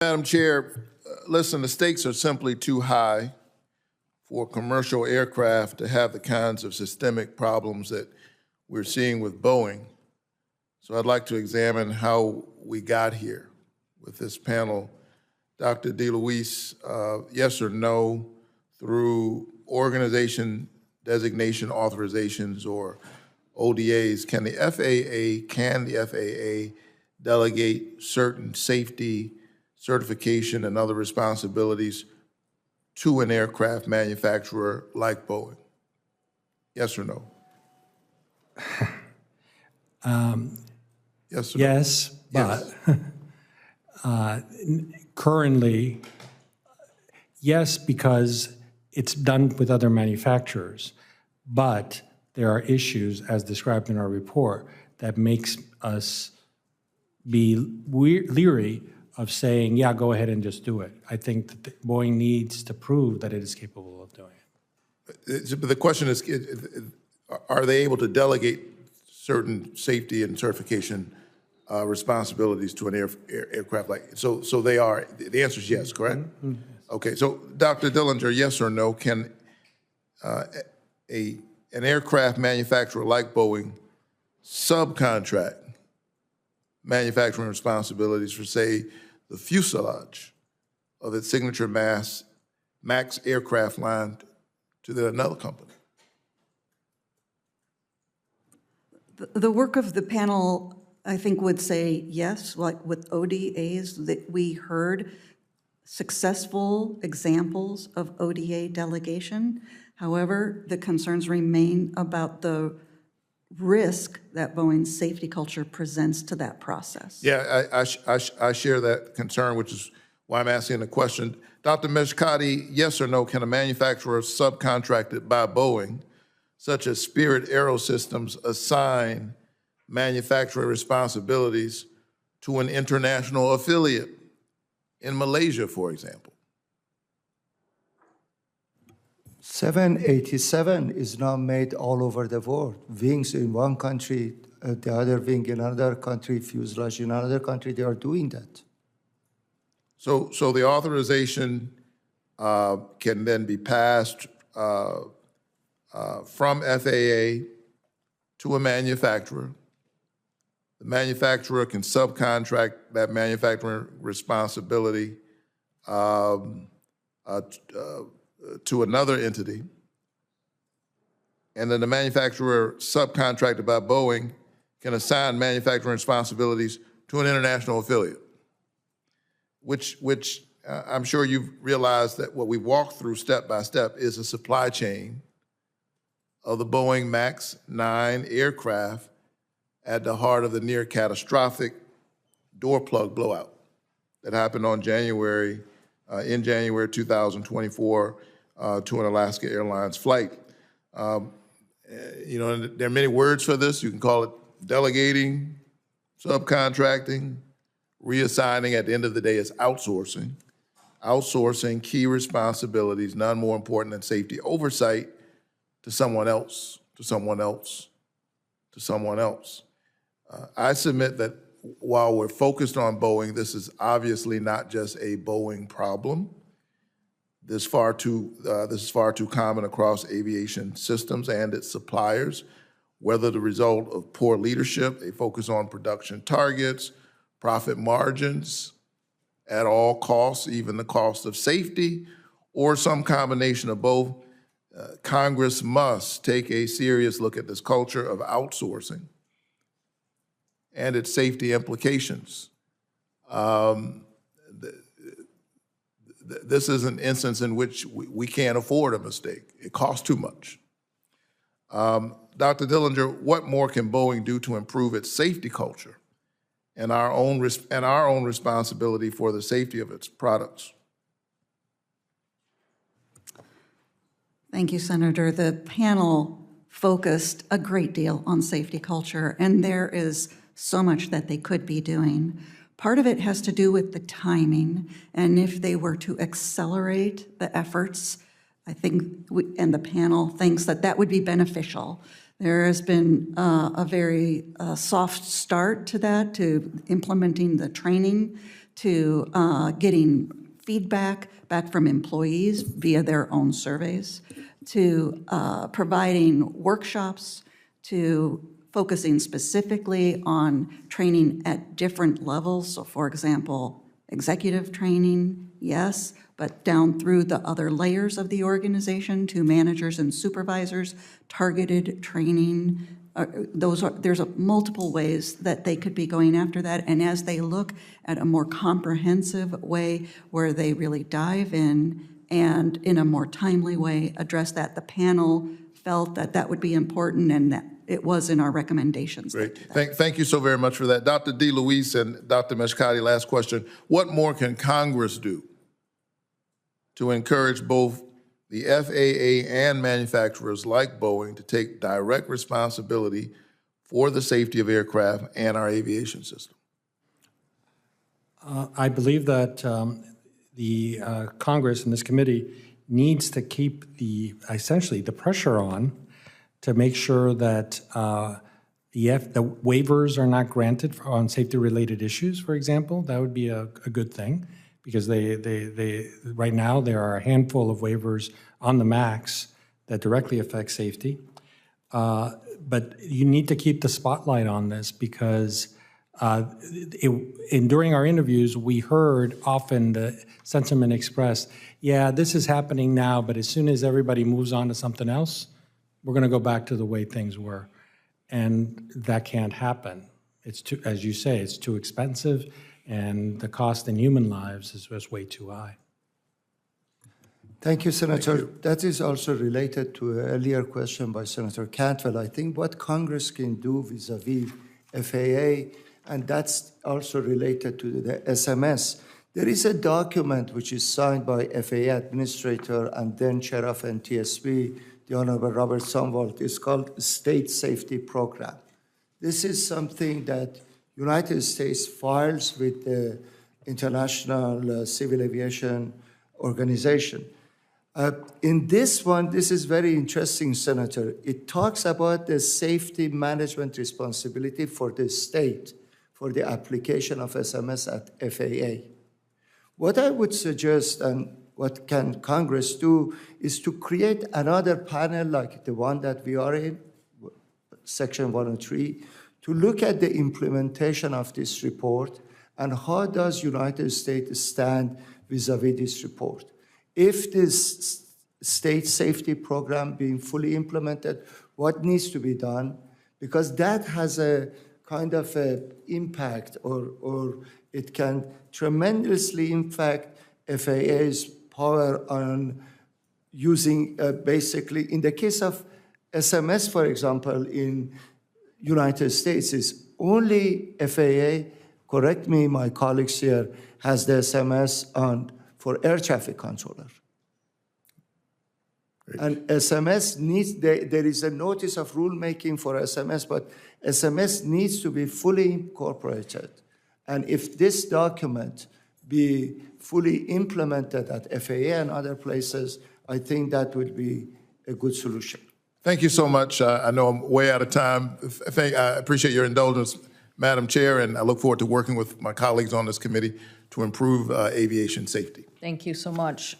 Madam Chair, listen, the stakes are simply too high for commercial aircraft to have the kinds of systemic problems that we're seeing with Boeing. So I'd like to examine how we got here with this panel. Dr. DeLuise, yes or no, through organization designation authorizations or ODAs, can the FAA delegate certain safety, certification, and other responsibilities to an aircraft manufacturer like Boeing? Yes or no? Yes or no? Yes, but currently, yes, because it's done with other manufacturers, but there are issues, as described in our report, that makes us be leery of saying, yeah, go ahead and just do it. I think that Boeing needs to prove that it is capable of doing it. But the question is, are they able to delegate certain safety and certification responsibilities to an aircraft like, so they are, the answer is yes, correct? Mm-hmm. Okay, so Dr. Dillinger, yes or no, can an aircraft manufacturer like Boeing subcontract manufacturing responsibilities for, say, the fuselage of its signature MAX aircraft line to another company? The work of the panel, I think, would say yes, like with ODAs, that we heard successful examples of ODA delegation. However, the concerns remain about the risk that Boeing's safety culture presents to that process. Yeah, I share that concern, which is why I'm asking the question. Dr. Meshkati, yes or no, can a manufacturer subcontracted by Boeing, such as Spirit Aerosystems, assign manufacturing responsibilities to an international affiliate in Malaysia, for example? 787 is now made all over the world. Wings in one country, the other wing in another country, fuselage in another country, they are doing that. So the authorization can then be passed from FAA to a manufacturer. The manufacturer can subcontract that manufacturing responsibility to another entity, and then the manufacturer subcontracted by Boeing can assign manufacturing responsibilities to an international affiliate, which I'm sure you've realized that what we walked through step by step is a supply chain of the Boeing MAX 9 aircraft at the heart of the near catastrophic door plug blowout that happened in January 2024 to an Alaska Airlines flight. You know, there are many words for this. You can call it delegating, subcontracting, reassigning. At the end of the day, it's outsourcing. Outsourcing key responsibilities, none more important than safety oversight, to someone else, to someone else, to someone else. I submit that while we're focused on Boeing, this is obviously not just a Boeing problem. This is far too common across aviation systems and its suppliers, whether the result of poor leadership, a focus on production targets, profit margins at all costs, even the cost of safety, or some combination of both. Congress must take a serious look at this culture of outsourcing and its safety implications. This is an instance in which we can't afford a mistake. It costs too much. Dr. Dillinger, what more can Boeing do to improve its safety culture and our own responsibility for the safety of its products? Thank you, Senator. The panel focused a great deal on safety culture, and there is so much that they could be doing. Part of it has to do with the timing, and if they were to accelerate the efforts, I think, and the panel thinks that that would be beneficial. There has been a very soft start to that, to implementing the training, to getting feedback back from employees via their own surveys, to providing workshops, to focusing specifically on training at different levels. So for example, executive training, yes, but down through the other layers of the organization to managers and supervisors, targeted training. There's multiple ways that they could be going after that. And as they look at a more comprehensive way where they really dive in and in a more timely way address that, the panel felt that that would be important and that it was in our recommendations. Great. Thank you so very much for that. Dr. DeLuise and Dr. Meshkati, last question. What more can Congress do to encourage both the FAA and manufacturers like Boeing to take direct responsibility for the safety of aircraft and our aviation system? I believe that the Congress and this committee needs to keep essentially the pressure on to make sure that the waivers are not granted on safety-related issues, for example. That would be a good thing, because right now there are a handful of waivers on the MAX that directly affect safety. But you need to keep the spotlight on this, because during our interviews, we heard often the sentiment expressed, yeah, this is happening now, but as soon as everybody moves on to something else, we're going to go back to the way things were. And that can't happen. It's too, as you say, it's too expensive, and the cost in human lives is just way too high. Thank you, Senator. That is also related to an earlier question by Senator Cantwell. I think what Congress can do vis-a-vis FAA, and that's also related to the SMS. There is a document which is signed by FAA Administrator and then Chair of NTSB, the Honorable Robert Sumwalt. It's called State Safety Program. This is something that United States files with the International Civil Aviation Organization. In this one, this is very interesting, Senator. It talks about the safety management responsibility for the state for the application of SMS at FAA. What I would suggest, and what can Congress do, is to create another panel like the one that we are in, Section 103, to look at the implementation of this report and how does United States stand vis-a-vis this report. If this state safety program being fully implemented, what needs to be done? Because that has a kind of a impact, or it can tremendously impact FAA's power on using basically, in the case of SMS, for example, in United States, is only FAA, correct me, my colleagues here, has the SMS on for air traffic controller. Great. And SMS needs, there is a notice of rulemaking for SMS, but SMS needs to be fully incorporated. And if this document be fully implemented at FAA and other places, I think that would be a good solution. Thank you so much. I know I'm way out of time. I appreciate your indulgence, Madam Chair, and I look forward to working with my colleagues on this committee to improve aviation safety. Thank you so much.